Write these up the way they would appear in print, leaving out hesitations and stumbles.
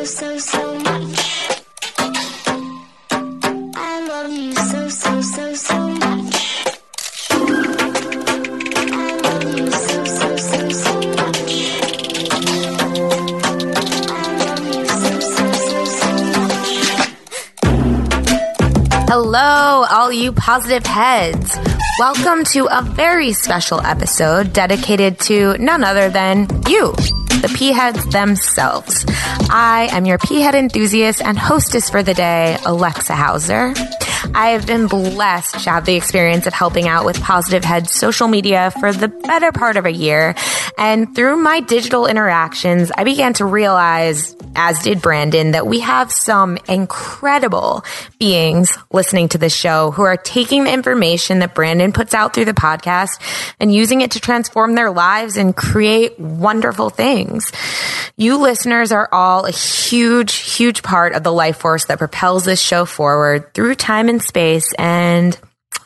so much. I love you so much. I love you so much. I love you so much. Hello, all you positive heads. Welcome to a very special episode dedicated to none other than you, the P-heads themselves. I am your P-head enthusiast and hostess for the day, Alexa Hauser. I have been blessed to have the experience of helping out with Positive Head social media for the better part of a year. And through my digital interactions, I began to realize, as did Brandon, that we have some incredible beings listening to this show who are taking the information that Brandon puts out through the podcast and using it to transform their lives and create wonderful things. You listeners are all a huge, huge part of the life force that propels this show forward through time and space, and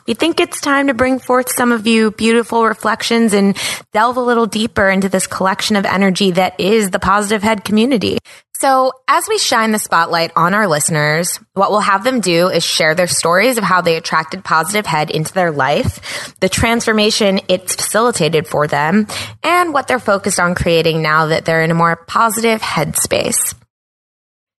we think it's time to bring forth some of you beautiful reflections and delve a little deeper into this collection of energy that is the Positive Head community. So as we shine the spotlight on our listeners, what we'll have them do is share their stories of how they attracted Positive Head into their life, the transformation it's facilitated for them, and what they're focused on creating now that they're in a more positive headspace.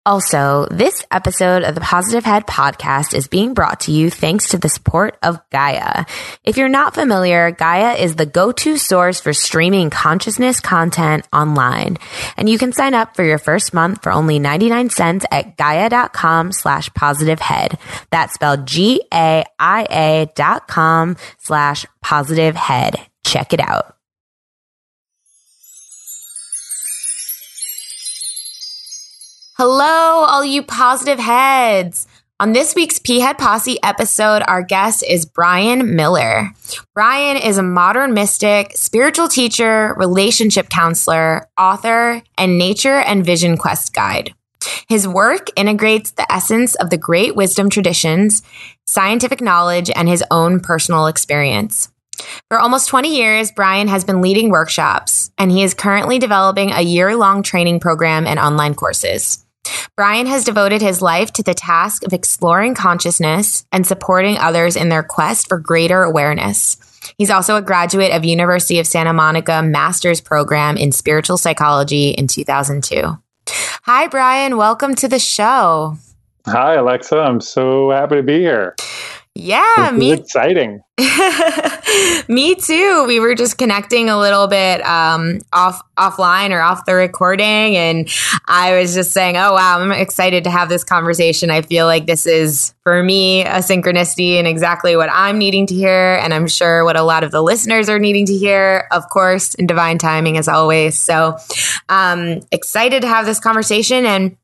Also, this episode of the Positive Head podcast is being brought to you thanks to the support of Gaia. If you're not familiar, Gaia is the go-to source for streaming consciousness content online. And you can sign up for your first month for only 99 cents at gaia.com/positivehead. That's spelled GAIA.com/positivehead. Check it out. Hello, all you positive heads. On this week's P-Head Posse episode, our guest is Brian Miller. Brian is a modern mystic, spiritual teacher, relationship counselor, author, and nature and vision quest guide. His work integrates the essence of the great wisdom traditions, scientific knowledge, and his own personal experience. For almost 20 years, Brian has been leading workshops, and he is currently developing a year-long training program and online courses. Brian has devoted his life to the task of exploring consciousness and supporting others in their quest for greater awareness. He's also a graduate of University of Santa Monica Master's Program in Spiritual Psychology in 2002. Hi, Brian. Welcome to the show. Hi, Alexa. I'm so happy to be here. Yeah, me. Exciting. Me too. We were just connecting a little bit offline or off the recording, and I was just saying, oh, wow, I'm excited to have this conversation. I feel like this is, for me, a synchronicity and exactly what I'm needing to hear, and I'm sure what a lot of the listeners are needing to hear, of course, in divine timing as always. So excited to have this conversation. And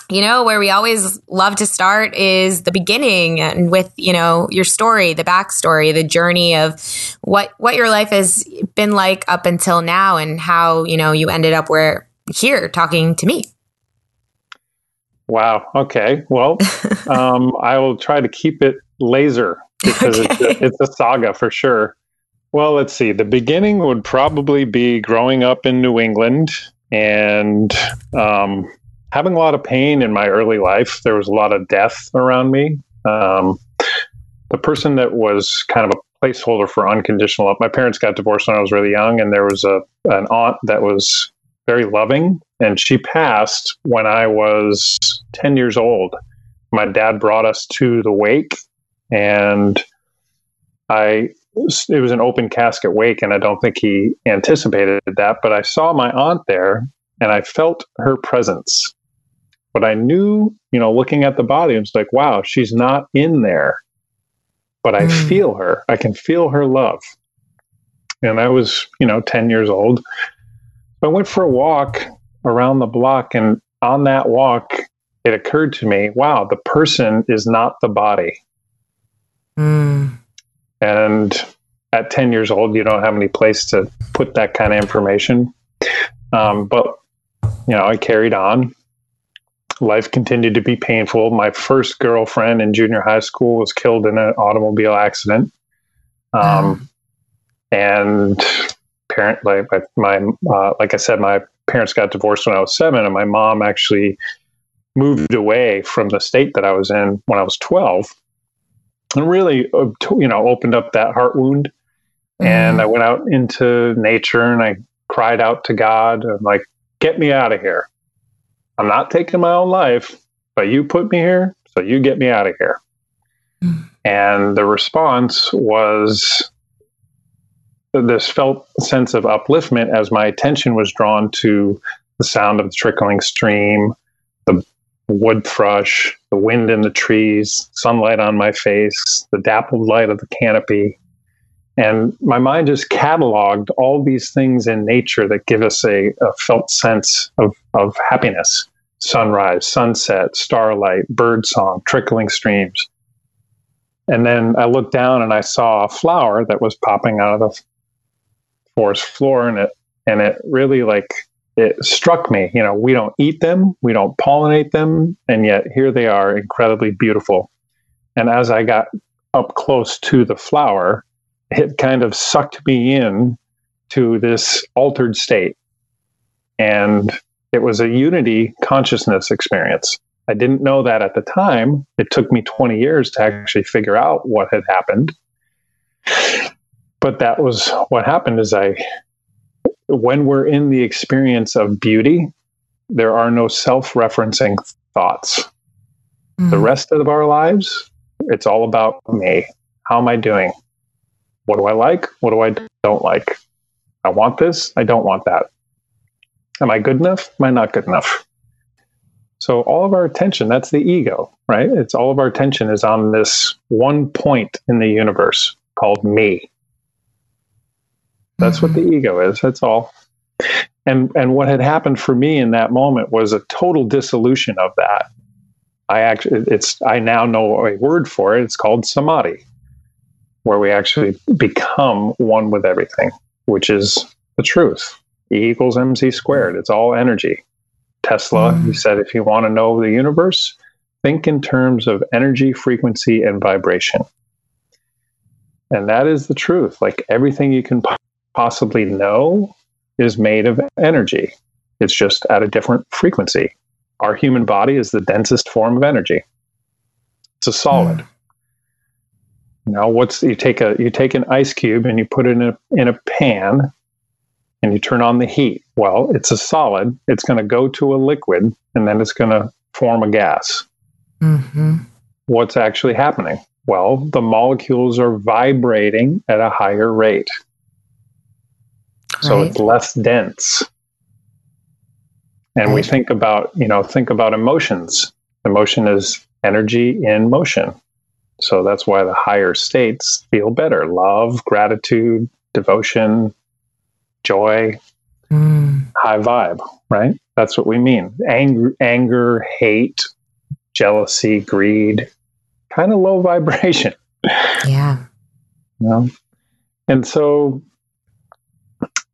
you know, where we always love to start is the beginning, and with, you know, your story, the backstory, the journey of what your life has been like up until now, and how, you know, you ended up here talking to me. Wow. Okay. Well, I will try to keep it laser because it's a saga for sure. Well, let's see. The beginning would probably be growing up in New England and having a lot of pain in my early life. There was a lot of death around me. The person that was kind of a placeholder for unconditional love, my parents got divorced when I was really young, and there was an aunt that was very loving, and she passed when I was 10 years old. My dad brought us to the wake, and it was an open casket wake, and I don't think he anticipated that, but I saw my aunt there, and I felt her presence. But I knew, you know, looking at the body, it's like, wow, she's not in there. But I feel her. I can feel her love. And I was, 10 years old. I went for a walk around the block. And on that walk, it occurred to me, wow, the person is not the body. And at 10 years old, you don't have any place to put that kind of information. But I carried on. Life continued to be painful. My first girlfriend in junior high school was killed in an automobile accident. And like I said, my parents got divorced when I was 7, and my mom actually moved away from the state that I was in when I was 12, and really, opened up that heart wound. And I went out into nature and I cried out to God, like, get me out of here. I'm not taking my own life, but you put me here, so you get me out of here. And the response was this felt sense of upliftment as my attention was drawn to the sound of the trickling stream, the wood thrush, the wind in the trees, sunlight on my face, the dappled light of the canopy. And my mind just cataloged all these things in nature that give us a felt sense of happiness. Sunrise, sunset, starlight, birdsong, trickling streams. And then I looked down and I saw a flower that was popping out of the forest floor, and it really, like, it struck me. We don't eat them, we don't pollinate them, and yet here they are, incredibly beautiful. And as I got up close to the flower, it kind of sucked me in to this altered state. And it was a unity consciousness experience. I didn't know that at the time. It took me 20 years to actually figure out what had happened. But that was what happened is when we're in the experience of beauty, there are no self-referencing thoughts. The rest of our lives, it's all about me. How am I doing? What do I like? What do I don't like? I want this. I don't want that. Am I good enough? Am I not good enough? So all of our attention, that's the ego, right? It's all of our attention is on this one point in the universe called me. That's what the ego is. That's all. And what had happened for me in that moment was a total dissolution of that. I now know a word for it. It's called samadhi, where we actually become one with everything, which is the truth. E equals MC squared. It's all energy. Tesla, he said, if you want to know the universe, think in terms of energy, frequency, and vibration. And that is the truth. Like, everything you can possibly know is made of energy. It's just at a different frequency. Our human body is the densest form of energy. It's a solid. Now, you take an ice cube and you put it in a pan and you turn on the heat. Well, it's a solid. It's going to go to a liquid, and then it's going to form a gas. What's actually happening? Well, the molecules are vibrating at a higher rate. So it's less dense. And we think about emotions. Emotion is energy in motion. So that's why the higher states feel better. Love, gratitude, devotion, joy, high vibe, right? That's what we mean. Anger, hate, jealousy, greed, kind of low vibration. Yeah. And so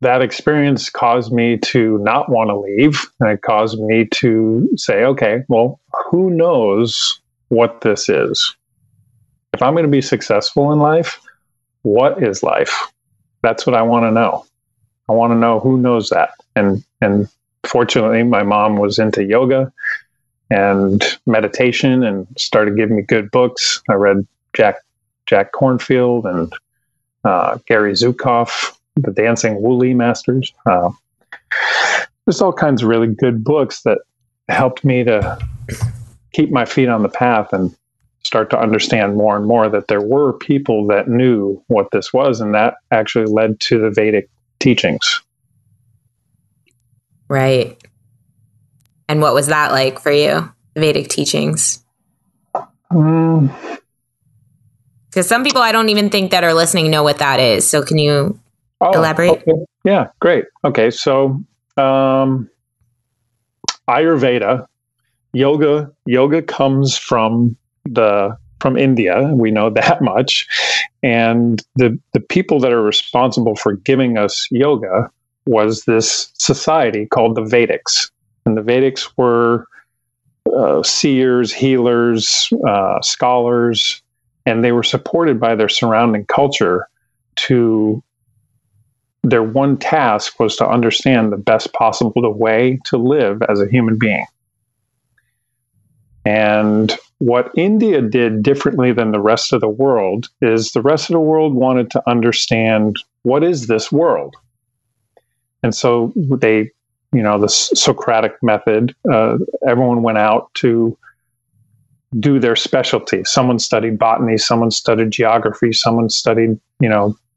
that experience caused me to not want to leave. And it caused me to say, okay, well, who knows what this is? If I'm going to be successful in life, what is life? That's what I want to know. I want to know who knows that. And fortunately, my mom was into yoga and meditation and started giving me good books. I read Jack Cornfield and Gary Zukav, the Dancing Woolly Masters. There's all kinds of really good books that helped me to keep my feet on the path and start to understand more and more that there were people that knew what this was, and that actually led to the Vedic teachings. Right. And what was that like for you, the Vedic teachings? Because some people I don't even think that are listening know what that is. So can you elaborate? Okay. Yeah, great. Okay, so Ayurveda, yoga comes from India. We know that much. And the people that are responsible for giving us yoga was this society called the Vedics. And the Vedics were seers, healers, scholars, and they were supported by their surrounding culture. Their one task was to understand the best possible way to live as a human being. And what India did differently than the rest of the world is the rest of the world wanted to understand, what is this world? And so they, the Socratic method, everyone went out to do their specialty. Someone studied botany, someone studied geography, someone studied,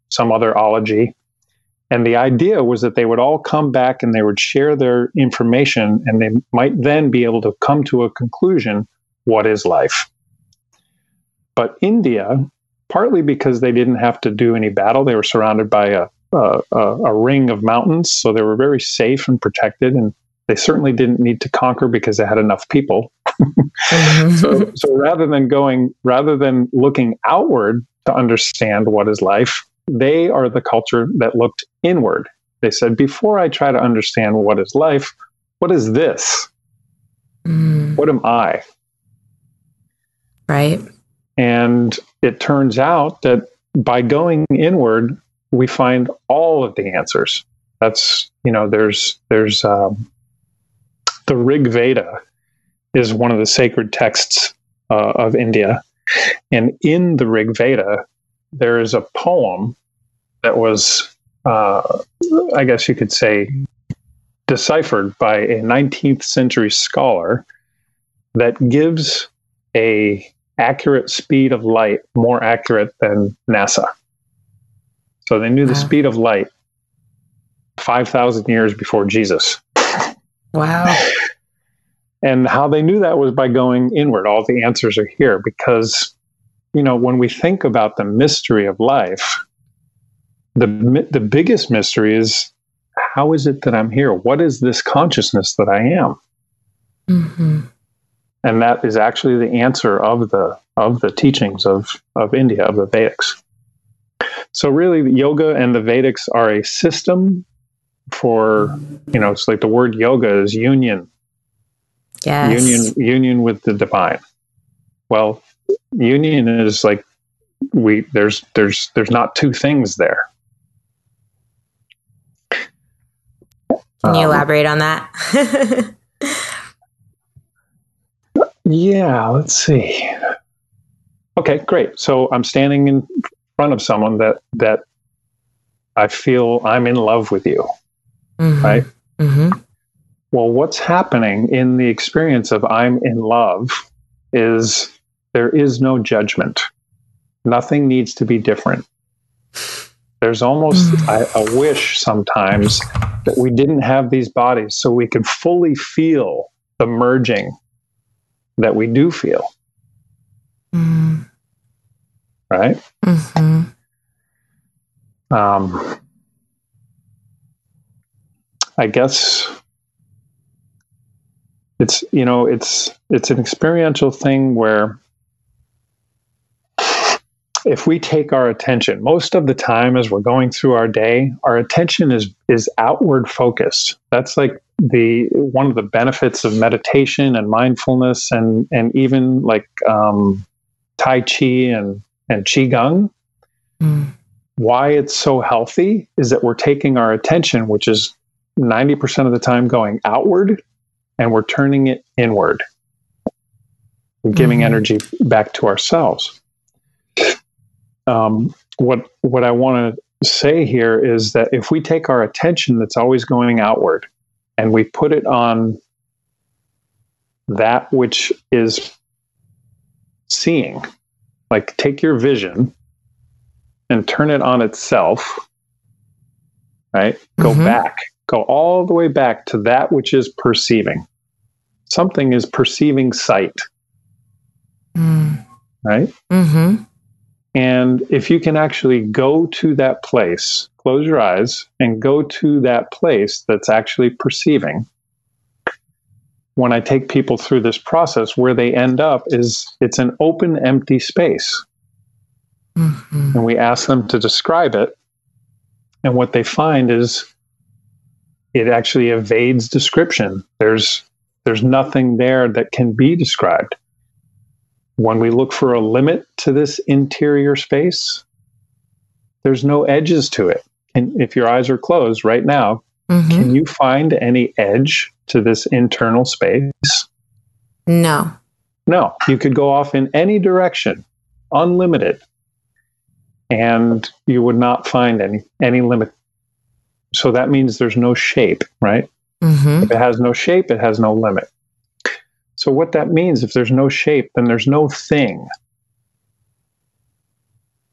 some other ology. And the idea was that they would all come back and they would share their information, and they might then be able to come to a conclusion, what is life? But India, partly because they didn't have to do any battle, they were surrounded by a ring of mountains, so they were very safe and protected, and they certainly didn't need to conquer because they had enough people. So rather than looking outward to understand what is life, they are the culture that looked inward. They said, before I try to understand what is life, what is this? What am I? Right. And it turns out that by going inward, we find all of the answers. That's, there's the Rig Veda is one of the sacred texts of India. And in the Rig Veda, there is a poem that was, I guess you could say, deciphered by a 19th century scholar that gives a accurate speed of light more accurate than NASA. So they knew the speed of light 5,000 years before Jesus. Wow. And how they knew that was by going inward. All the answers are here because, when we think about the mystery of life, the biggest mystery is, how is it that I'm here? What is this consciousness that I am? Mm-hmm. And that is actually the answer of the teachings of India, of the Vedics. So really, yoga and the Vedics are a system for, it's like the word yoga is union. Yes. Union with the divine. Well, union is like there's not two things there. Can you elaborate on that? Yeah, let's see. Okay, great. So I'm standing in front of someone that I feel I'm in love with you, right? Mm-hmm. Well, what's happening in the experience of I'm in love is there is no judgment. Nothing needs to be different. There's almost a wish sometimes that we didn't have these bodies so we could fully feel the merging that we do feel. Right? Mm-hmm. I guess it's an experiential thing where if we take our attention, most of the time as we're going through our day, our attention is outward focused. That's like one of the benefits of meditation and mindfulness and even like Tai Chi and Qigong. Why it's so healthy is that we're taking our attention, which is 90% of the time going outward, and we're turning it inward. We're giving energy back to ourselves. What I want to say here is that if we take our attention that's always going outward and we put it on that which is seeing, like take your vision and turn it on itself, right? Go back, go all the way back to that which is perceiving. Something is perceiving sight, right? Mm-hmm. And if you can actually go to that place, close your eyes and go to that place that's actually perceiving. When I take people through this process, where they end up is it's an open, empty space. Mm-hmm. And we ask them to describe it. And what they find is it actually evades description. There's nothing there that can be described. When we look for a limit to this interior space, there's no edges to it. And if your eyes are closed right now, can you find any edge to this internal space? No. No, you could go off in any direction, unlimited, and you would not find any limit. So that means there's no shape, right? Mm-hmm. If it has no shape, it has no limit. So what that means, if there's no shape, then there's no thing.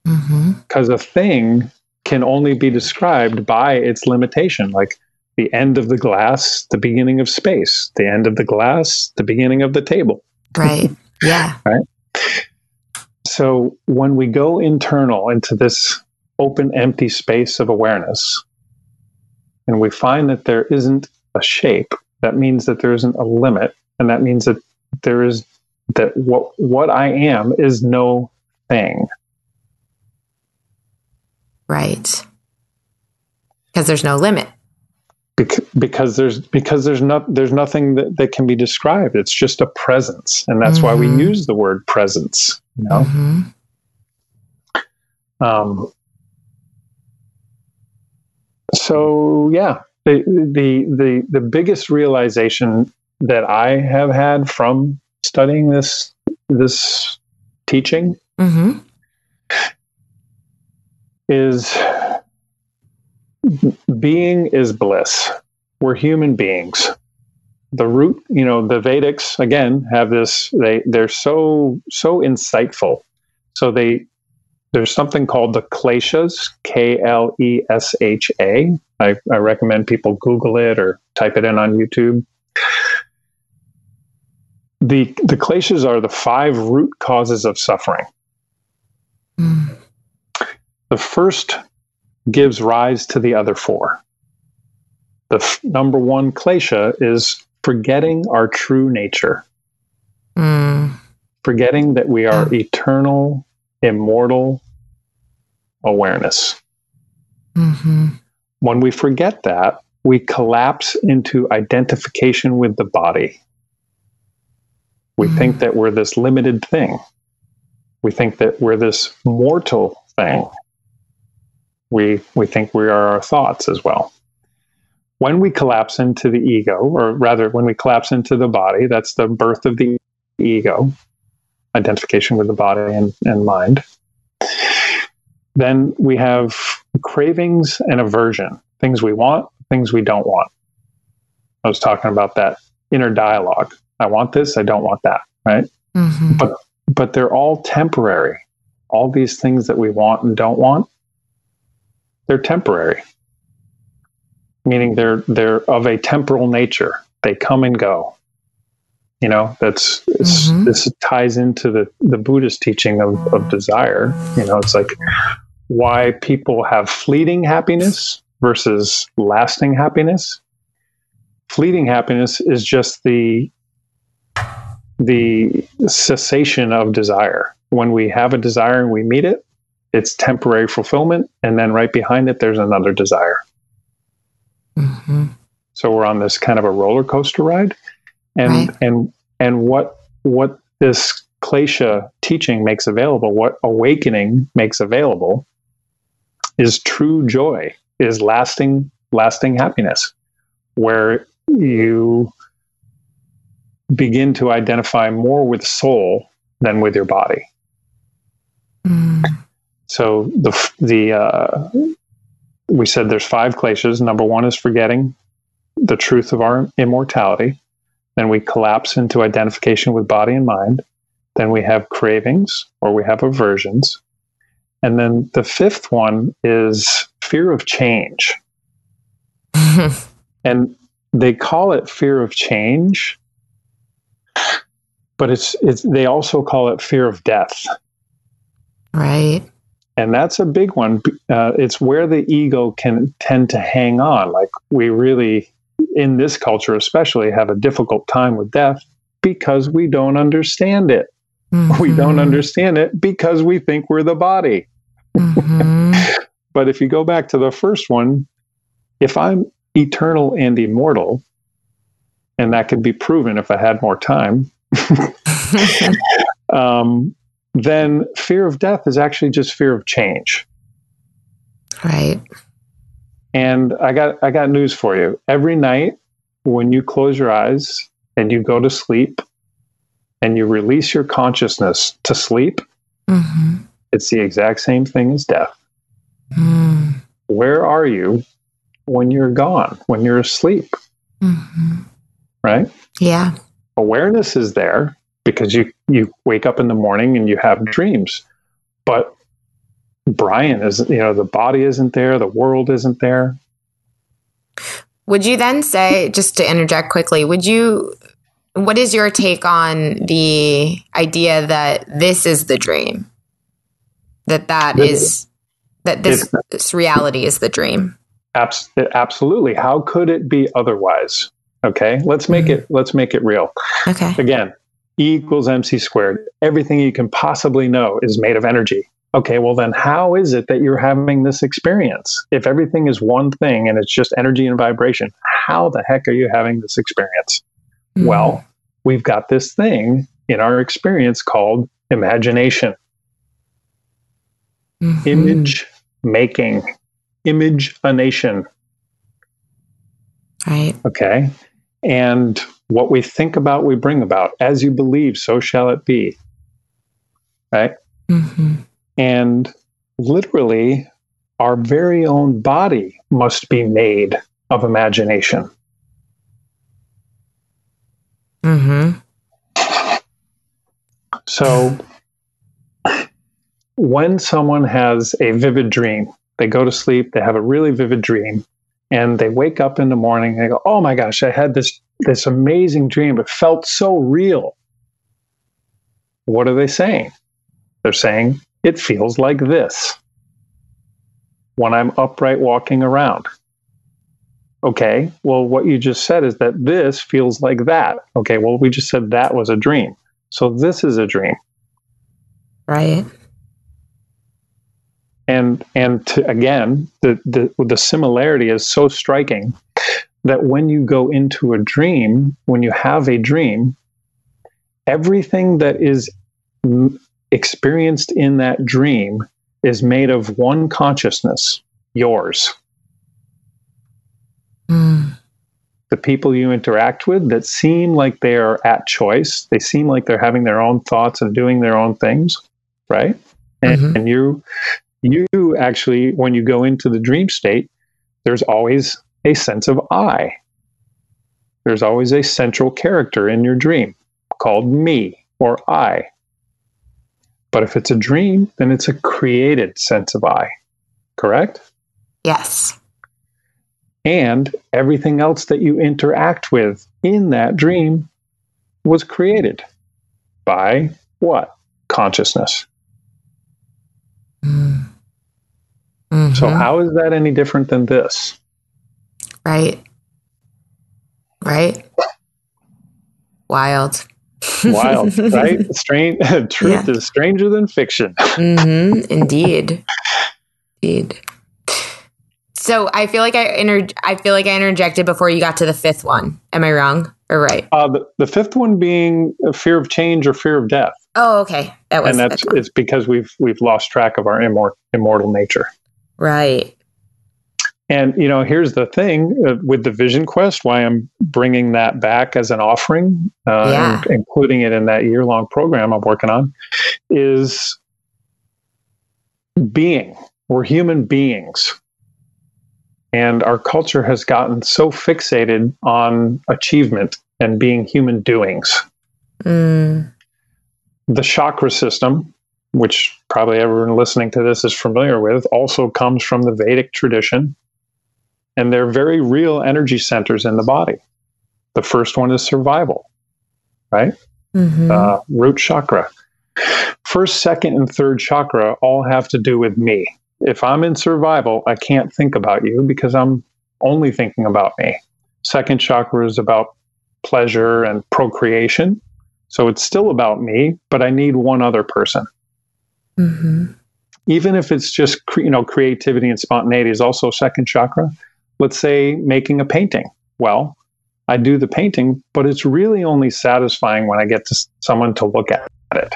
Because a thing can only be described by its limitation, like the end of the glass, the beginning of space, the end of the glass, the beginning of the table. Right. Yeah. Right. So when we go internal into this open, empty space of awareness, and we find that there isn't a shape, that means that there isn't a limit, and that means that there is that what I am is no thing. Right. Because there's no limit. Because there's nothing that can be described. It's just a presence, and that's why we use the word presence. You know. So yeah, the biggest realization that I have had from studying this teaching is being is bliss. We're human beings. The root, the Vedics again have this. They're so insightful. So there's something called the kleshas, Klesha. I recommend people Google it or type it in on YouTube. The kleshas are the 5 root causes of suffering. The first gives rise to the other 4. The number 1 klesha is forgetting our true nature. Forgetting that we are eternal, immortal awareness. When we forget that, we collapse into identification with the body. We think that we're this limited thing. We think that we're this mortal thing. We think we are our thoughts as well. When we collapse into the ego, or rather, when we collapse into the body, that's the birth of the ego, identification with the body and mind. Then we have cravings and aversion, things we want, things we don't want. I was talking about that inner dialogue. I want this, I don't want that, right? But they're all temporary. All these things that we want and don't want, they're temporary. Meaning they're of a temporal nature. They come and go. This ties into the Buddhist teaching of desire. It's like why people have fleeting happiness versus lasting happiness. Fleeting happiness is just the cessation of desire. When we have a desire and we meet it, it's temporary fulfillment, and then right behind it, there's another desire. So we're on this kind of a roller coaster ride, and what this klesha teaching makes available, what awakening makes available, is true joy, is lasting happiness, where you begin to identify more with soul than with your body. So we said there's 5 kleshas. Number 1 is forgetting the truth of our immortality. Then we collapse into identification with body and mind. Then we have cravings, or we have aversions. And then the 5th one is fear of change. And they call it fear of change, but it's they also call it fear of death. Right. And that's a big one. It's where the ego can tend to hang on. Like we really, in this culture especially, have a difficult time with death because we don't understand it. We don't understand it because we think we're the body. But if you go back to the first one, if I'm eternal and immortal, and that could be proven if I had more time, then fear of death is actually just fear of change. Right. And I got news for you. Every night when you close your eyes and you go to sleep, and you release your consciousness to sleep, it's the exact same thing as death. Where are you when you're gone, when you're asleep? Right? Yeah. Awareness is there because you wake up in the morning and you have dreams. But Brian isn't, the body isn't there, the world isn't there. Would you then say, just to interject quickly, what is your take on the idea that this is the dream? This reality is the dream? Absolutely. How could it be otherwise? Okay, let's make it real. Okay. Again, E equals MC squared. Everything you can possibly know is made of energy. Okay, well then how is it that you're having this experience? If everything is one thing and it's just energy and vibration, how the heck are you having this experience? Well, we've got this thing in our experience called imagination. Image making, imagination. Right. Okay. And what we think about, we bring about. As you believe, so shall it be. Right? And literally, our very own body must be made of imagination. So, when someone has a vivid dream, they go to sleep, they have a really vivid dream, and they wake up in the morning and they go, oh my gosh, I had this amazing dream. It felt so real. What are they saying? They're saying, it feels like this when I'm upright walking around. Okay, well, what you just said is that this feels like that. Okay, well, we just said that was a dream. So this is a dream. Right. And again, the similarity is so striking that when you go into a dream, when you have a dream, everything that is experienced in that dream is made of one consciousness, yours. The people you interact with that seem like they are at choice, they seem like they're having their own thoughts and doing their own things, right? And you actually, when you go into the dream state, there's always a sense of I. There's always a central character in your dream called me or I. But if it's a dream, then it's a created sense of I. Correct? Yes. And everything else that you interact with in that dream was created by what? Consciousness. So how is that any different than this? Right. Wild, right? Truth is stranger than fiction. Indeed. So I feel like I interjected before you got to the fifth one. Am I wrong or right? The fifth one being a fear of change or fear of death. Oh, okay. It's because we've lost track of our immortal nature. Right. And here's the thing with the Vision Quest. Why I'm bringing that back as an offering, and including it in that year-long program I'm working on, is being. We're human beings. And our culture has gotten so fixated on achievement and being human doings. The chakra system, which probably everyone listening to this is familiar with, also comes from the Vedic tradition. And they're very real energy centers in the body. The first one is survival, right? Root chakra. First, second, and third chakra all have to do with me. If I'm in survival, I can't think about you because I'm only thinking about me. Second chakra is about pleasure and procreation. So it's still about me, but I need one other person. Even if it's just, creativity and spontaneity is also second chakra. Let's say making a painting. Well, I do the painting, but it's really only satisfying when I get to someone to look at it.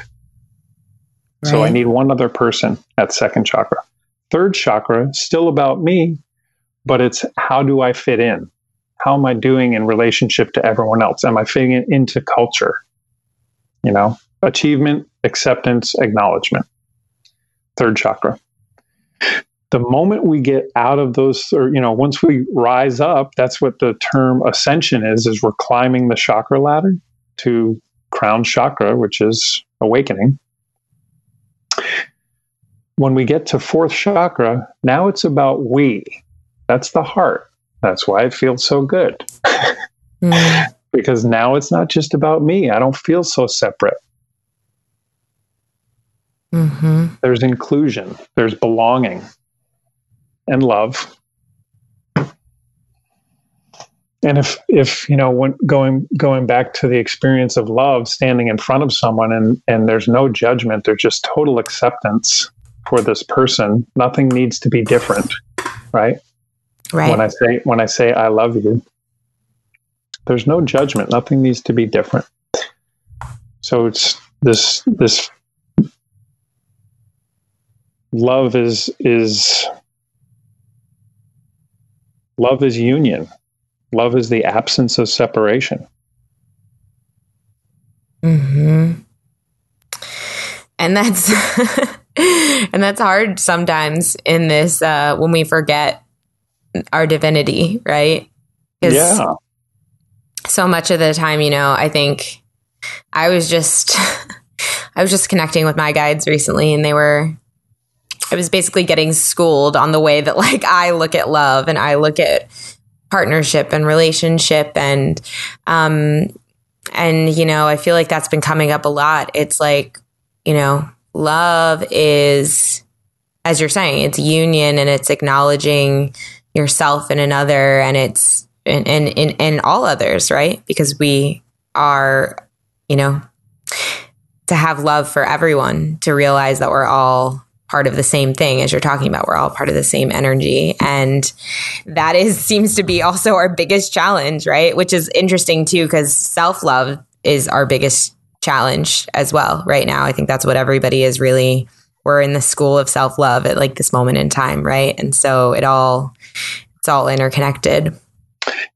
Right. So I need one other person at second chakra. Third chakra, still about me, but it's how do I fit in? How am I doing in relationship to everyone else? Am I fitting into culture? achievement, acceptance, acknowledgement. Third chakra. The moment we get out of those, or, once we rise up, that's what the term ascension is we're climbing the chakra ladder to crown chakra, which is awakening. When we get to fourth chakra, now it's about we. That's the heart. That's why it feels so good. Because now it's not just about me. I don't feel so separate. Mm-hmm. There's inclusion. There's belonging and love. And if when going back to the experience of love, standing in front of someone and there's no judgment, there's just total acceptance for this person. Nothing needs to be different, right? Right. When I say I love you, there's no judgment. Nothing needs to be different. So it's this love is union. Love is the absence of separation. Mm-hmm. And that's and that's hard sometimes in this when we forget our divinity, right? Yeah. So much of the time, I think I was just connecting with my guides recently, and I was basically getting schooled on the way that I look at love and I look at partnership and relationship and I feel like that's been coming up a lot. It's love is, as you're saying, it's union and it's acknowledging yourself and another, and it's and all others, right? Because we are, to have love for everyone, to realize that we're all part of the same thing, as you're talking about. We're all part of the same energy. And that seems to be also our biggest challenge, right? Which is interesting too, because self-love is our biggest challenge as well right now. I think that's what everybody is really, we're in the school of self-love at this moment in time, right? And so it's all interconnected.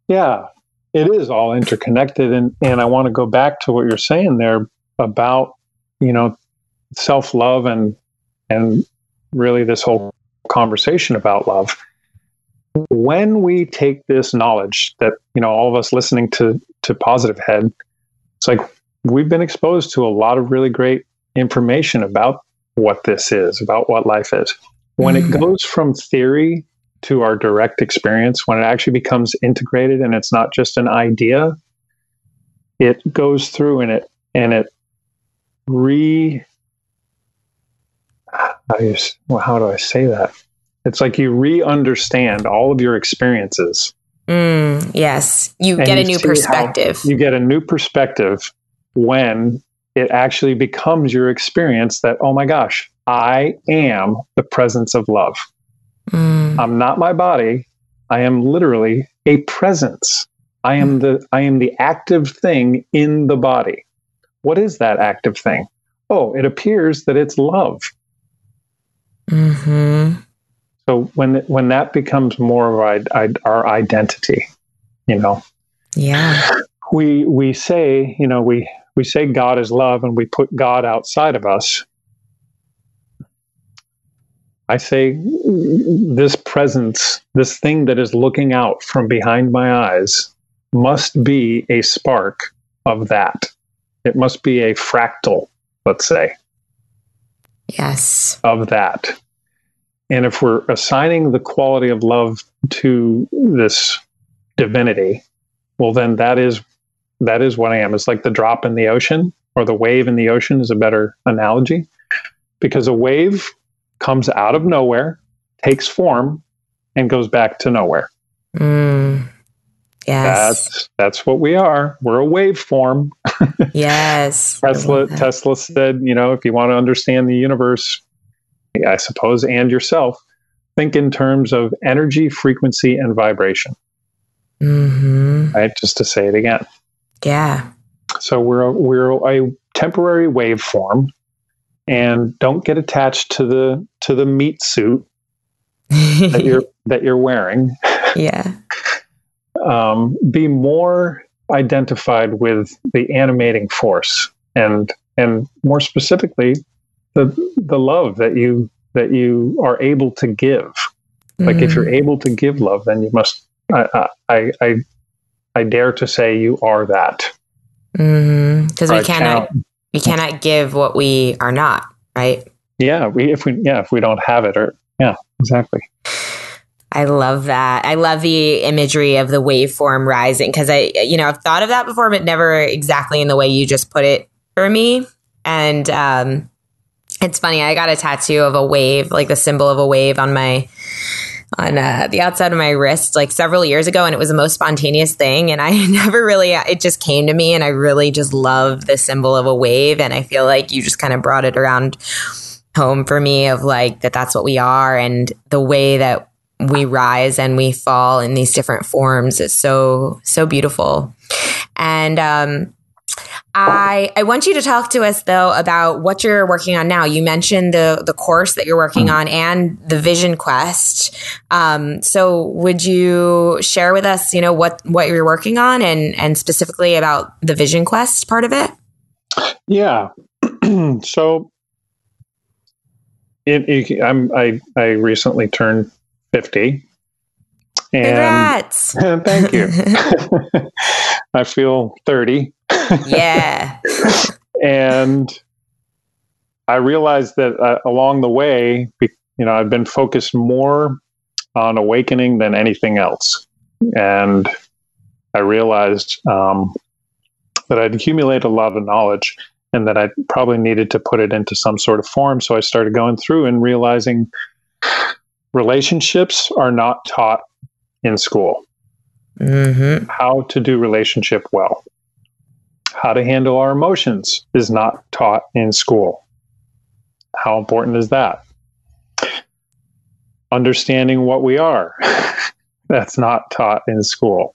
Yeah, it is all interconnected. And I want to go back to what you're saying there about, self-love and really this whole conversation about love. When we take this knowledge that, all of us listening to Positive Head, it's like we've been exposed to a lot of really great information about what this is, about what life is. When it goes from theory to our direct experience, when it actually becomes integrated and it's not just an idea, it goes through and it how do I say that? It's like you re-understand all of your experiences. Yes. You get a new perspective. You get a new perspective when it actually becomes your experience that, oh my gosh, I am the presence of love. I'm not my body. I am literally a presence. I am the active thing in the body. What is that active thing? Oh, it appears that it's love. Mm-hmm. So when that becomes more of our identity, yeah, we say, we say God is love, and we put God outside of us. I say this presence, this thing that is looking out from behind my eyes, must be a spark of that. It must be a fractal, let's say. Yes. Of that. And if we're assigning the quality of love to this divinity, well, then that is what I am. It's like the drop in the ocean, or the wave in the ocean is a better analogy, because a wave comes out of nowhere, takes form, and goes back to nowhere. Yes. That's what we are. We're a waveform. Yes. Tesla said, if you want to understand the universe, I suppose, and yourself, think in terms of energy, frequency, and vibration. Mm-hmm. Right? Just to say it again. Yeah. So we're a temporary waveform, and don't get attached to the meat suit that you're wearing. Yeah. Be more identified with the animating force and more specifically, the love that you are able to give. Like if you're able to give love, then you must. I dare to say you are that. Because we cannot give what we are not, right? Yeah, if we don't have it, or exactly. I love that. I love the imagery of the waveform rising because I've thought of that before, but never exactly in the way you just put it for me. And it's funny. I got a tattoo of a wave, like the symbol of a wave on the outside of my wrist like several years ago. And it was the most spontaneous thing. And I never really, it just came to me, and I really just love the symbol of a wave. And I feel like you just kind of brought it around home for me of like that's what we are, and the way that we rise and we fall in these different forms is so beautiful. And I want you to talk to us though about what you're working on now. You mentioned the course that you're working on and the Vision Quest. So would you share with us, what you're working on and specifically about the Vision Quest part of it? Yeah. So I recently turned 50. And congrats. Thank you. I feel 30. Yeah. And I realized that along the way, I've been focused more on awakening than anything else. And I realized that I'd accumulated a lot of knowledge and that I probably needed to put it into some sort of form. So I started going through and realizing relationships are not taught in school. How to do relationship well. How to handle our emotions is not taught in school. How important is that? Understanding what we are. That's not taught in school.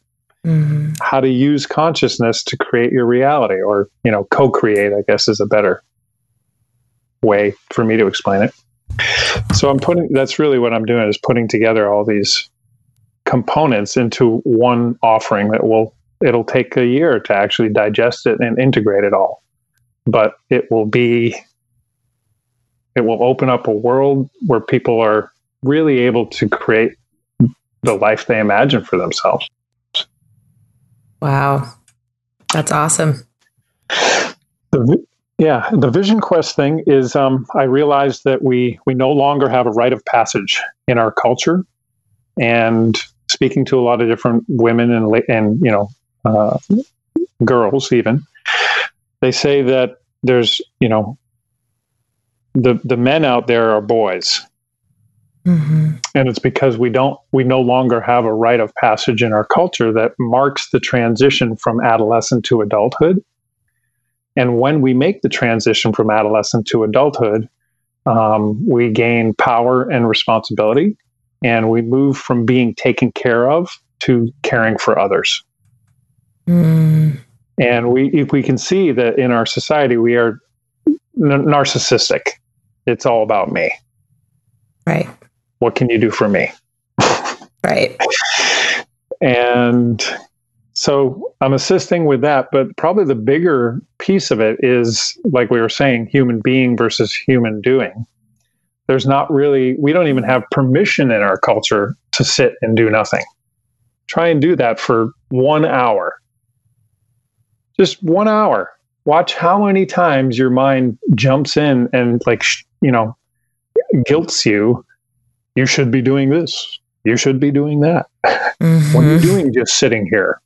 How to use consciousness to create your reality, or, co-create, I guess is a better way for me to explain it. So that's really what I'm doing, is putting together all these components into one offering that it'll take a year to actually digest it and integrate it all. But it will open up a world where people are really able to create the life they imagine for themselves. Wow. That's awesome. The Vision Quest thing is, I realized that we no longer have a rite of passage in our culture. And speaking to a lot of different women and girls even, they say that there's, the men out there are boys. And it's because we no longer have a rite of passage in our culture that marks the transition from adolescent to adulthood. And when we make the transition from adolescent to adulthood, we gain power and responsibility, and we move from being taken care of to caring for others. And if we can see that in our society, we are narcissistic. It's all about me. Right. What can you do for me? Right. And so I'm assisting with that, but probably the bigger piece of it is, like we were saying, human being versus human doing. We don't even have permission in our culture to sit and do nothing. Try and do that for 1 hour. Just 1 hour. Watch how many times your mind jumps in and guilts you. You should be doing this. You should be doing that. What are you doing just sitting here?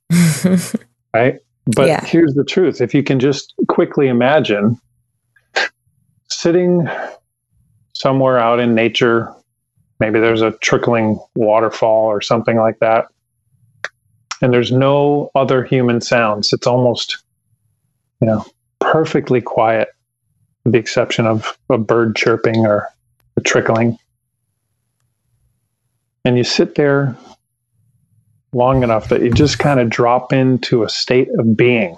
Right? But here's the truth. If you can just quickly imagine sitting somewhere out in nature, maybe there's a trickling waterfall or something like that, and there's no other human sounds. It's almost, perfectly quiet, with the exception of a bird chirping or a trickling. And you sit there long enough that you just kind of drop into a state of being.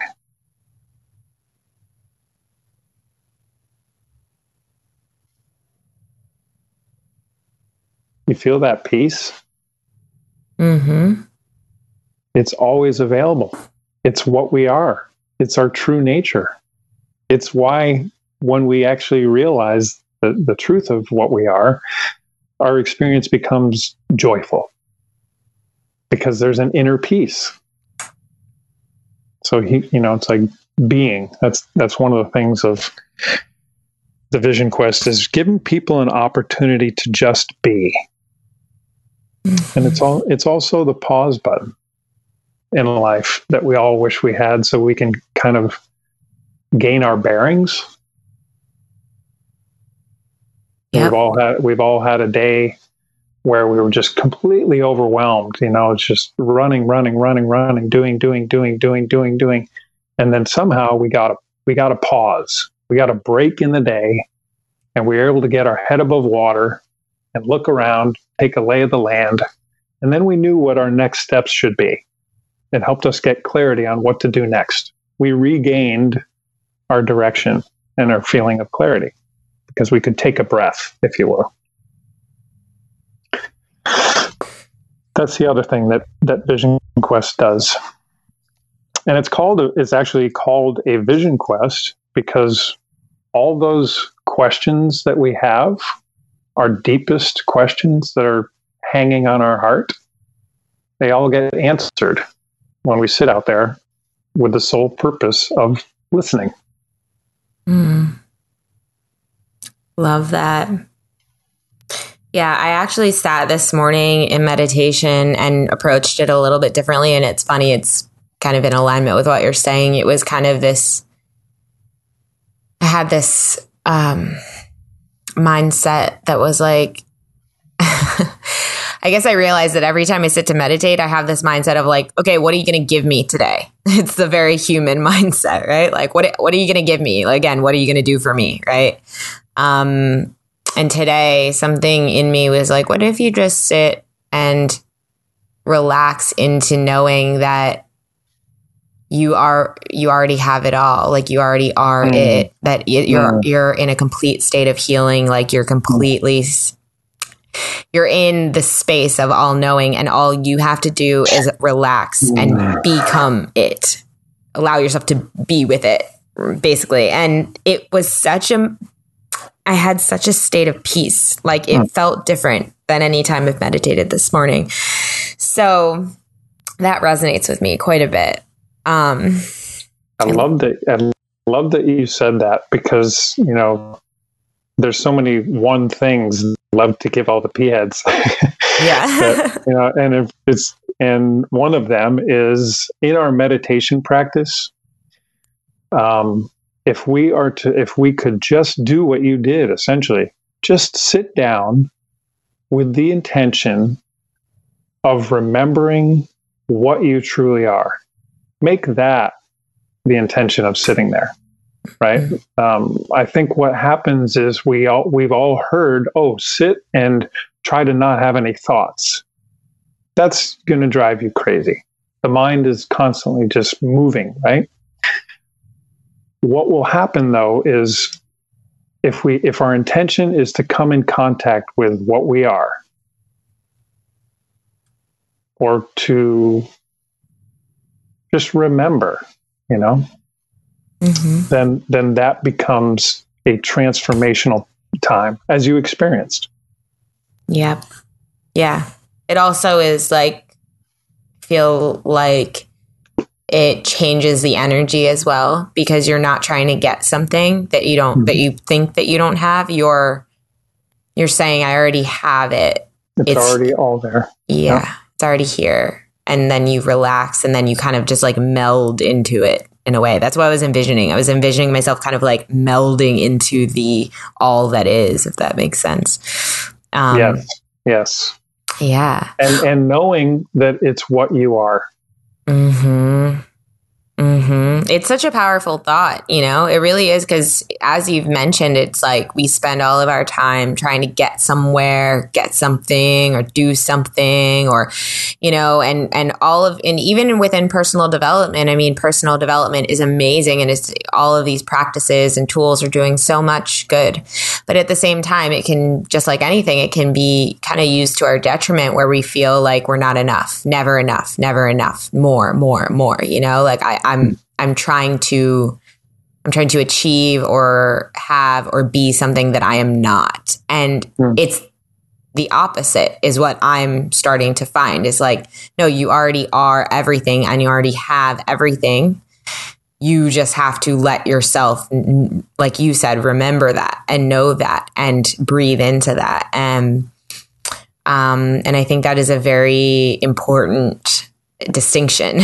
You feel that peace? It's always available. It's what we are. It's our true nature. It's why when we actually realize the truth of what we are, our experience becomes joyful because there's an inner peace. So it's like being. That's one of the things of the Vision Quest is giving people an opportunity to just be. And it's also the pause button in life that we all wish we had, so we can kind of gain our bearings. Yep. We've all had a day where we were just completely overwhelmed. It's just running, doing, and then somehow we got a pause. We got a break in the day, and we were able to get our head above water and look around, take a lay of the land, and then we knew what our next steps should be. It helped us get clarity on what to do next. We regained our direction and our feeling of clarity because we could take a breath, if you will. That's the other thing that Vision Quest does. And it's actually called a Vision Quest because all those questions that we have, our deepest questions that are hanging on our heart, they all get answered when we sit out there with the sole purpose of listening. Love that. Yeah, I actually sat this morning in meditation and approached it a little bit differently. And it's funny, it's kind of in alignment with what you're saying. It was kind of I had this mindset that was like, I guess I realized that every time I sit to meditate, I have this mindset of like, okay, what are you going to give me today? It's the very human mindset, right? Like, what are you going to give me? Like, again, what are you going to do for me? Right. And today something in me was like, what if you just sit and relax into knowing that you already have it all. Like you already are it, that you're in a complete state of healing. Like you're in the space of all knowing, and all you have to do is relax and become it. Allow yourself to be with it, basically. And it was I had such a state of peace. Like it felt different than any time I've meditated this morning. So that resonates with me quite a bit. I love that you said that because, there's so many one things love to give all the P heads. Yeah. That, and one of them is in our meditation practice. If we could just do what you did, essentially, just sit down with the intention of remembering what you truly are. Make that the intention of sitting there, right? I think what happens is we've all heard, sit and try to not have any thoughts. That's going to drive you crazy. The mind is constantly just moving, right? What will happen though is if our intention is to come in contact with what we are, or to just remember, then that becomes a transformational time as you experienced. Yep. Yeah. It also is like, feel like it changes the energy as well, because you're not trying to get something that you don't, that you think that you don't have. You're saying, I already have it. It's already all there. Yeah. It's already here. And then you relax, and then you kind of just like meld into it in a way. That's what I was envisioning. I was envisioning myself kind of like melding into the all that is, if that makes sense. Yes. Yeah. And knowing that it's what you are. It's such a powerful thought, it really is, because as you've mentioned, it's like we spend all of our time trying to get somewhere, get something, or do something, or, and even within personal development, personal development is amazing. And it's all of these practices and tools are doing so much good. But at the same time, it can, just like anything, it can be kind of used to our detriment, where we feel like we're not enough, never enough, more, like I'm trying to I'm trying to achieve or have or be something that I am not. And it's the opposite is what I'm starting to find is like, no, you already are everything and you already have everything. You just have to let yourself, like you said, remember that and know that and breathe into that. And I think that is a very important distinction,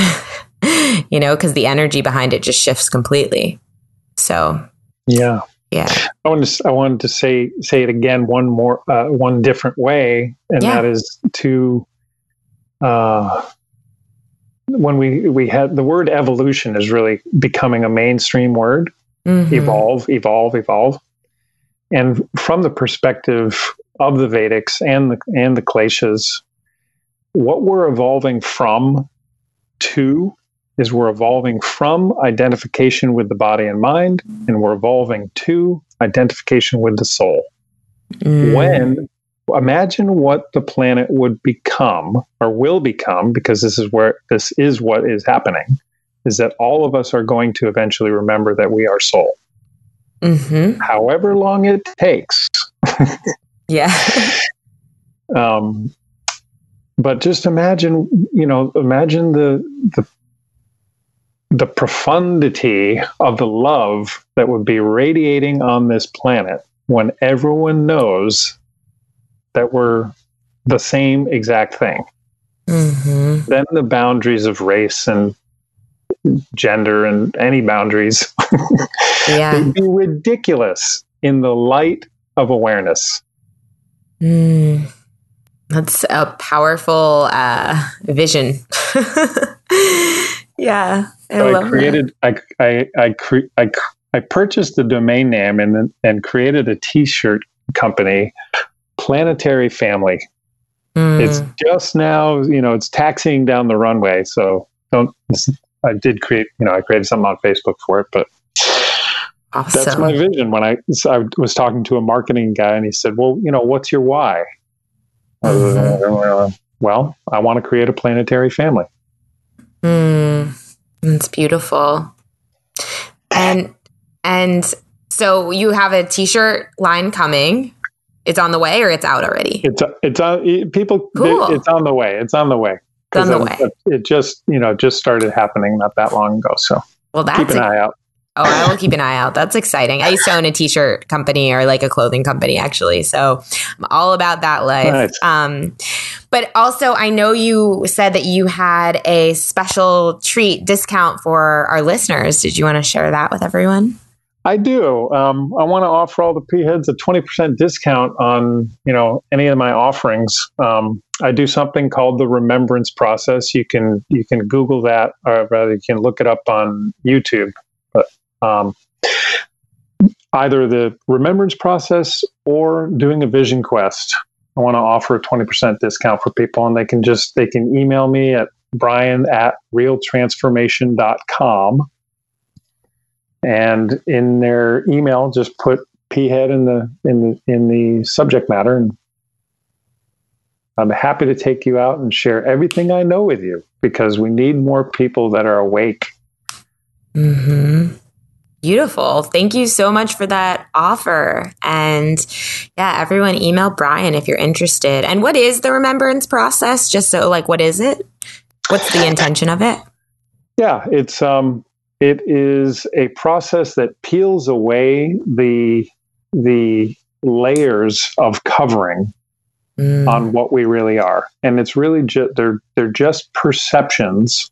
you know, because the energy behind it just shifts completely. So, yeah. I wanted to say it again one different way, and that is to when we had the word evolution is really becoming a mainstream word. Evolve, and from the perspective of the Vedics and the Kleshas, what we're evolving from to is we're evolving from identification with the body and mind, and we're evolving to identification with the soul. When imagine what the planet would become or will become, because this is what is happening, is that all of us are going to eventually remember that we are soul. However long it takes. But just imagine the profundity of the love that would be radiating on this planet when everyone knows that we're the same exact thing. Then the boundaries of race and gender and any boundaries they'd be ridiculous in the light of awareness. That's a powerful vision. I purchased the domain name and created a t-shirt company, Planetary Family. It's just now, it's taxiing down the runway. So I created something on Facebook for it, but awesome. That's my vision. When I was talking to a marketing guy and he said, well, what's your why? Well, I want to create a planetary family. It's beautiful. And so you have a t-shirt line coming. It's on the way, or it's out already? It's on. People. Cool. It's on the way. It's on the way. It just started happening not that long ago. So keep an eye out. Oh, I will keep an eye out. That's exciting. I used to own a t-shirt company or like a clothing company, actually. So I'm all about that life. Nice. But also, I know you said that you had a special treat discount for our listeners. Did you want to share that with everyone? I do. I want to offer all the P-heads a 20% discount on, any of my offerings. I do something called the remembrance process. You can Google that, or rather you can look it up on YouTube. But either the remembrance process or doing a vision quest, I want to offer a 20% discount for people, and they can email me at brian@realtransformation.com. And in their email, just put P-head in the subject matter, and I'm happy to take you out and share everything I know with you, because we need more people that are awake. Beautiful. Thank you so much for that offer. And everyone email Brian if you're interested. And what is the remembrance process? Just so, what is it? What's the intention of it? Yeah, it is a process that peels away the layers of covering on what we really are. And it's really they're just perceptions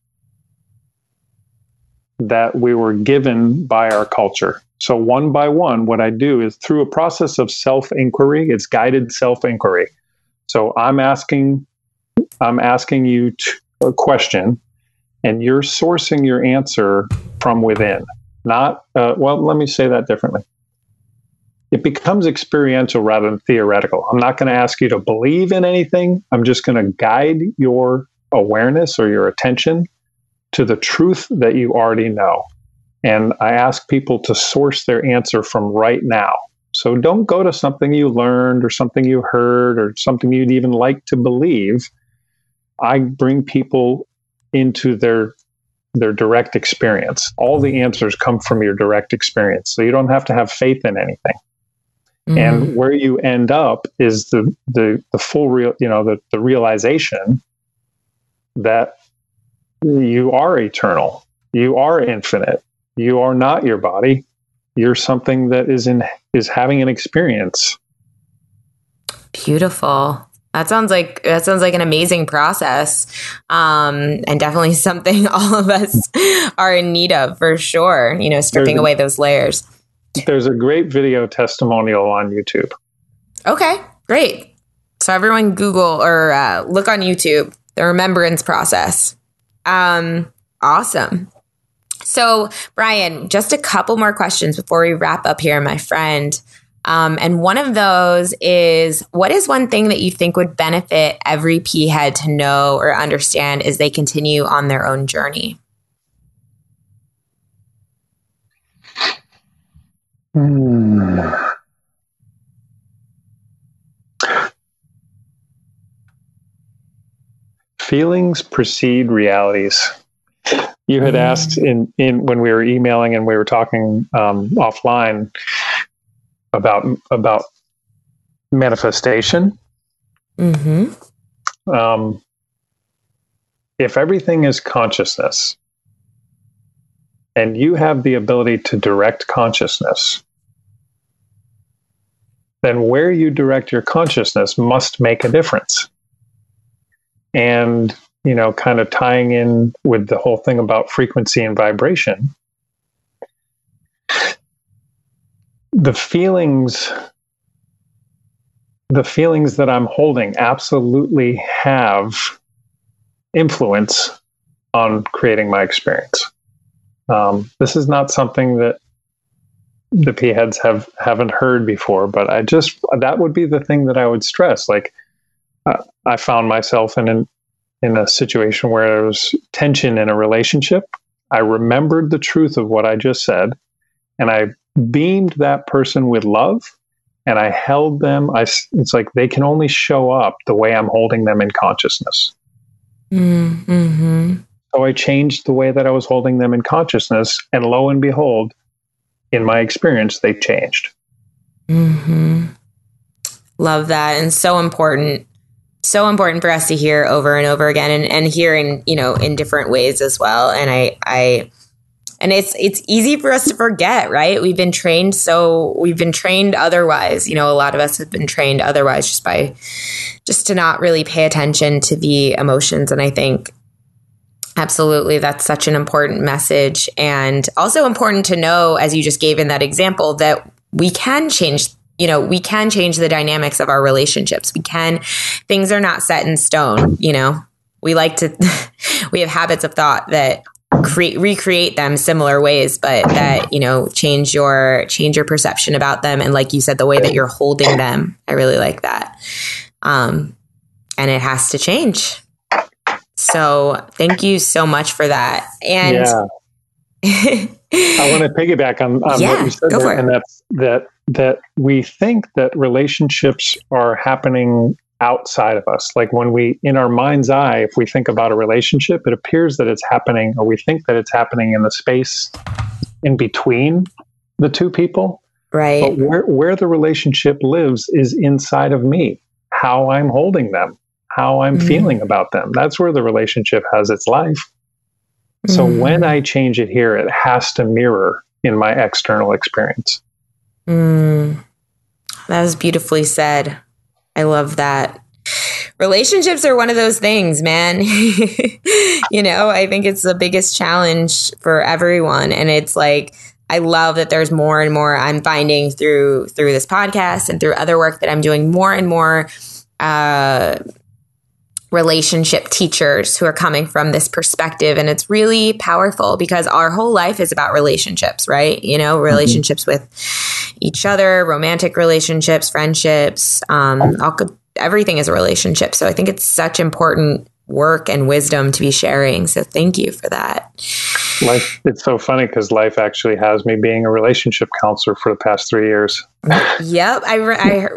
that we were given by our culture. So one by one, what I do is through a process of self-inquiry, it's guided self-inquiry. So I'm asking you a question, and you're sourcing your answer from within. Not, let me say that differently. It becomes experiential rather than theoretical. I'm not going to ask you to believe in anything. I'm just going to guide your awareness or your attention to the truth that you already know. And I ask people to source their answer from right now. So don't go to something you learned or something you heard or something you'd even like to believe. I bring people into their their direct experience. All the answers come from your direct experience. So you don't have to have faith in anything. And where you end up is the full real, the realization that you are eternal, you are infinite, you are not your body, you're something that is having an experience. Beautiful. That sounds like an amazing process, and definitely something all of us are in need of, for sure. Stripping away those layers. There's a great video testimonial on YouTube. Okay, great. So everyone Google or look on YouTube, the remembrance process. Awesome. So Brian, just a couple more questions before we wrap up here, my friend. And one of those is, what is one thing that you think would benefit every P head to know or understand as they continue on their own journey? Feelings precede realities. You had asked in when we were emailing and we were talking offline about manifestation. If everything is consciousness, and you have the ability to direct consciousness, then where you direct your consciousness must make a difference. And, kind of tying in with the whole thing about frequency and vibration, the feelings that I'm holding absolutely have influence on creating my experience. This is not something that the P heads haven't heard before, but that would be the thing that I would stress. Like, I found myself in a situation where there was tension in a relationship. I remembered the truth of what I just said, and I beamed that person with love, and I held them. It's like they can only show up the way I'm holding them in consciousness. So I changed the way that I was holding them in consciousness, and lo and behold, in my experience, they changed. Love that. And so important for us to hear over and over again, and hearing, in different ways as well. And and it's easy for us to forget, right? We've been trained otherwise. A lot of us have been trained otherwise, just to not really pay attention to the emotions. And I think absolutely that's such an important message, and also important to know, as you just gave in that example, that we can change the dynamics of our relationships. Things are not set in stone. We have habits of thought that recreate them similar ways, but that, change your perception about them. And like you said, the way that you're holding them, I really like that. And it has to change. So thank you so much for that. And I want to piggyback on what you said there, and that's that we think that relationships are happening outside of us. Like when in our mind's eye, if we think about a relationship, it appears that it's happening, or we think that it's happening in the space in between the two people. Right. But where the relationship lives is inside of me, how I'm holding them, how I'm feeling about them. That's where the relationship has its life. So when I change it here, it has to mirror in my external experience. That was beautifully said. I love that. Relationships are one of those things, man. I think it's the biggest challenge for everyone. And it's like, I love that there's more and more I'm finding through this podcast and through other work that I'm doing, more and more relationship teachers who are coming from this perspective. And it's really powerful because our whole life is about relationships, right? Relationships with each other, romantic relationships, friendships, everything is a relationship. So I think it's such important work and wisdom to be sharing. So thank you for that. It's so funny because life actually has me being a relationship counselor for the past 3 years. Yep. I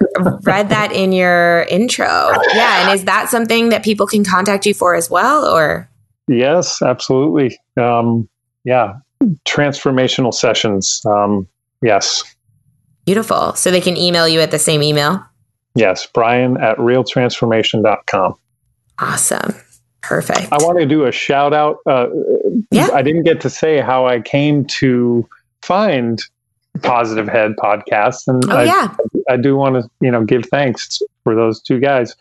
read that in your intro. Yeah. And is that something that people can contact you for as well, or? Yes, absolutely. Yeah, transformational sessions. Yes. Beautiful. So they can email you at the same email? Yes, Brian@realtransformation.com. Awesome. Perfect. I want to do a shout out. Yeah. I didn't get to say how I came to find Positive Head podcast, and I do want to give thanks for those two guys.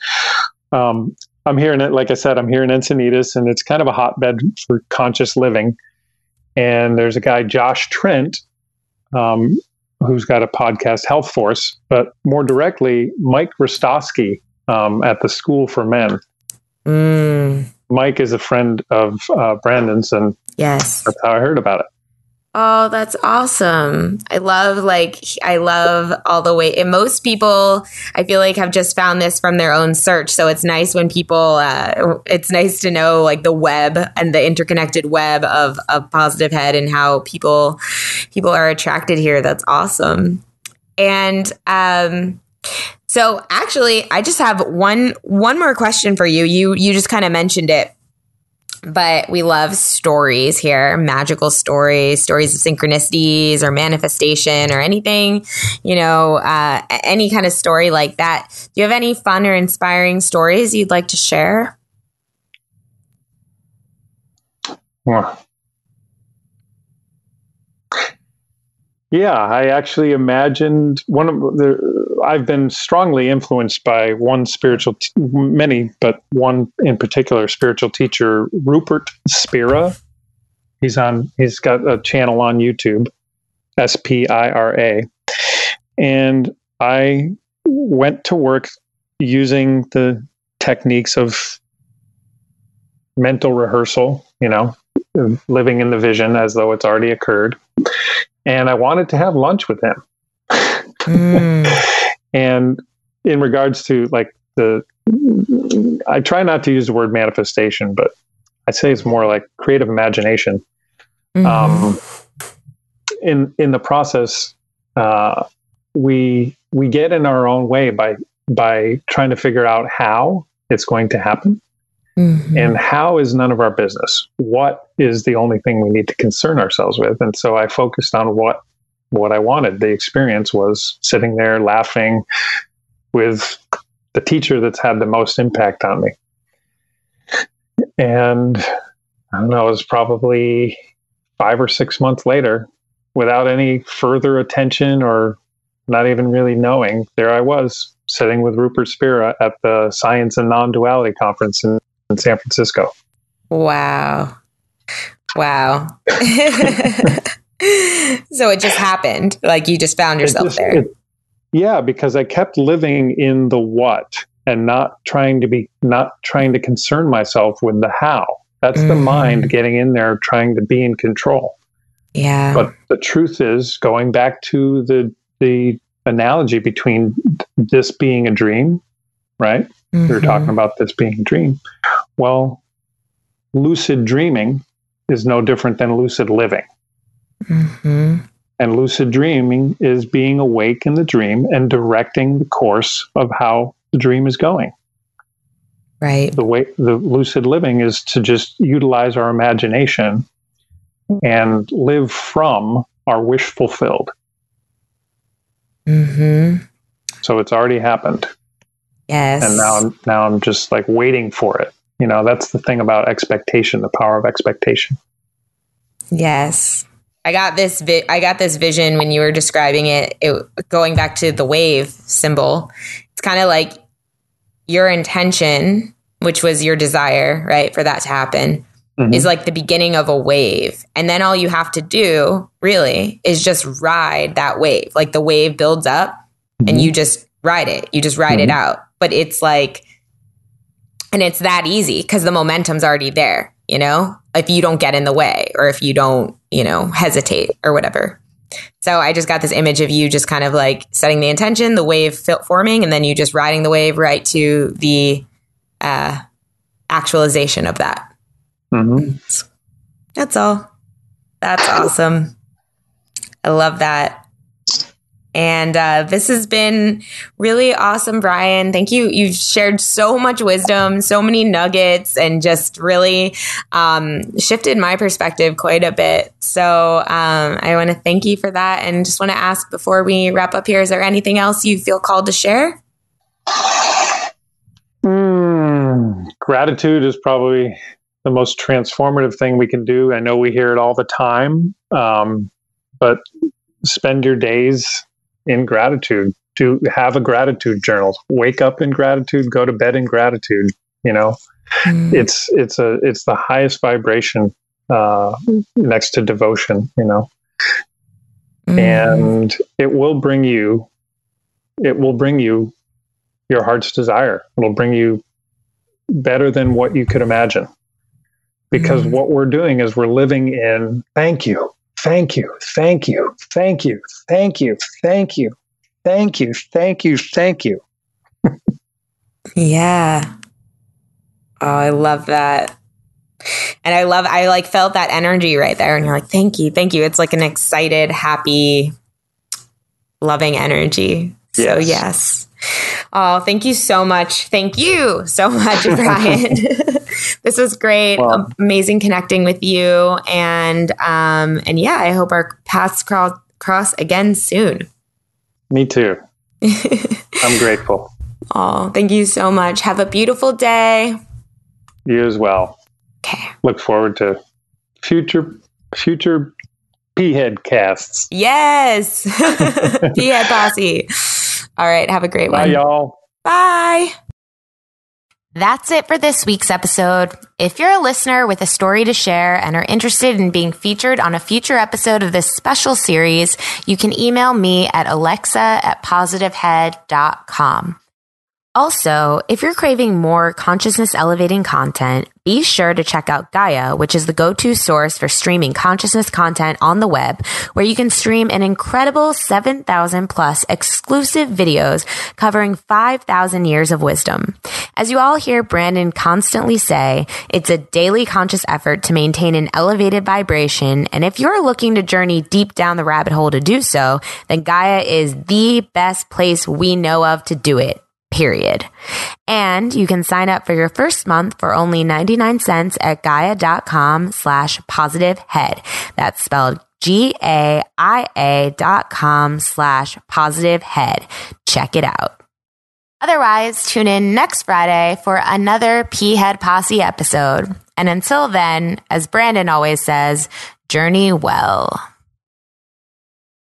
I'm here like I said, I'm here in Encinitas, and it's kind of a hotbed for conscious living. And there's a guy, Josh Trent, who's got a podcast, Health Force, but more directly, Mike Rostowski at the School for Men. Mike is a friend of Brandon's, and yes, that's how I heard about it. Oh, that's awesome. I love all the way. And most people, I feel like, have just found this from their own search. So it's nice when people, it's nice to know like the web and the interconnected web of Positive Head and how people are attracted here. That's awesome. And so actually, I just have one more question for you. You just kind of mentioned it. But we love stories here, magical stories of synchronicities or manifestation or anything, any kind of story like that. Do you have any fun or inspiring stories you'd like to share? Yeah, I actually imagined I've been strongly influenced by many, but one in particular spiritual teacher, Rupert Spira. He's got a channel on YouTube, Spira. And I went to work using the techniques of mental rehearsal, living in the vision as though it's already occurred. And I wanted to have lunch with him. And in regards to I try not to use the word manifestation, but I'd say it's more like creative imagination. In the process, we get in our own way by trying to figure out how it's going to happen. And how is none of our business. What is the only thing we need to concern ourselves with? And so I focused on what I wanted. The experience was sitting there laughing with the teacher that's had the most impact on me. And I don't know, it was probably 5 or 6 months later, without any further attention or not even really knowing, there I was sitting with Rupert Spira at the Science and Non-Duality Conference in San Francisco. Wow. So it just happened. Like you just found yourself there. Yeah, because I kept living in the what and not trying to concern myself with the how. That's the mind getting in there, trying to be in control. Yeah. But the truth is, going back to the analogy between this being a dream, right? We were talking about this being a dream. Well, lucid dreaming is no different than lucid living. And lucid dreaming is being awake in the dream and directing the course of how the dream is going. Right. The lucid living is to just utilize our imagination and live from our wish fulfilled. So it's already happened. Yes. And now I'm just like waiting for it. That's the thing about expectation, the power of expectation. Yes. I got this vision when you were describing it, going back to the wave symbol. It's kind of like your intention, which was your desire, right, for that to happen, is like the beginning of a wave. And then all you have to do really is just ride that wave. Like the wave builds up and you just ride it. You just ride it out. But it's like, and it's that easy because the momentum's already there, if you don't get in the way or if you don't, hesitate or whatever. So I just got this image of you just kind of like setting the intention, the wave forming, and then you just riding the wave right to the actualization of that. That's all. That's awesome. I love that. And this has been really awesome, Brian. Thank you. You've shared so much wisdom, so many nuggets, and just really shifted my perspective quite a bit. So I want to thank you for that. And just want to ask before we wrap up here, is there anything else you feel called to share? Gratitude is probably the most transformative thing we can do. I know we hear it all the time, but spend your days in gratitude. To have a gratitude journal. Wake up in gratitude, go to bed in gratitude. It's the highest vibration next to devotion, and it will bring you your heart's desire. It'll bring you better than what you could imagine. Because what we're doing is we're living in thank you, thank you, thank you, thank you, thank you, thank you, thank you, thank you, thank you. Yeah. Oh, I love that. And I felt that energy right there. And you're like, thank you, thank you. It's like an excited, happy, loving energy. So yes. Oh, thank you so much. Thank you so much, Brian. This was great. Well, amazing connecting with you. And yeah, I hope our paths cross again soon. Me too. I'm grateful. Oh, thank you so much. Have a beautiful day. You as well. Okay. Look forward to future P-Head casts. Yes. P-Head Posse. All right. Have a great one. Bye, y'all. Bye. That's it for this week's episode. If you're a listener with a story to share and are interested in being featured on a future episode of this special series, you can email me at alexa@positivehead.com. Also, if you're craving more consciousness elevating content, be sure to check out Gaia, which is the go-to source for streaming consciousness content on the web, where you can stream an incredible 7,000 plus exclusive videos covering 5,000 years of wisdom. As you all hear Brandon constantly say, it's a daily conscious effort to maintain an elevated vibration. And if you're looking to journey deep down the rabbit hole to do so, then Gaia is the best place we know of to do it. Period. And you can sign up for your first month for only 99 cents at gaia.com/positivehead. That's spelled GAIA.com/positivehead. Check it out. Otherwise, tune in next Friday for another P-Head Posse episode. And until then, as Brandon always says, journey well.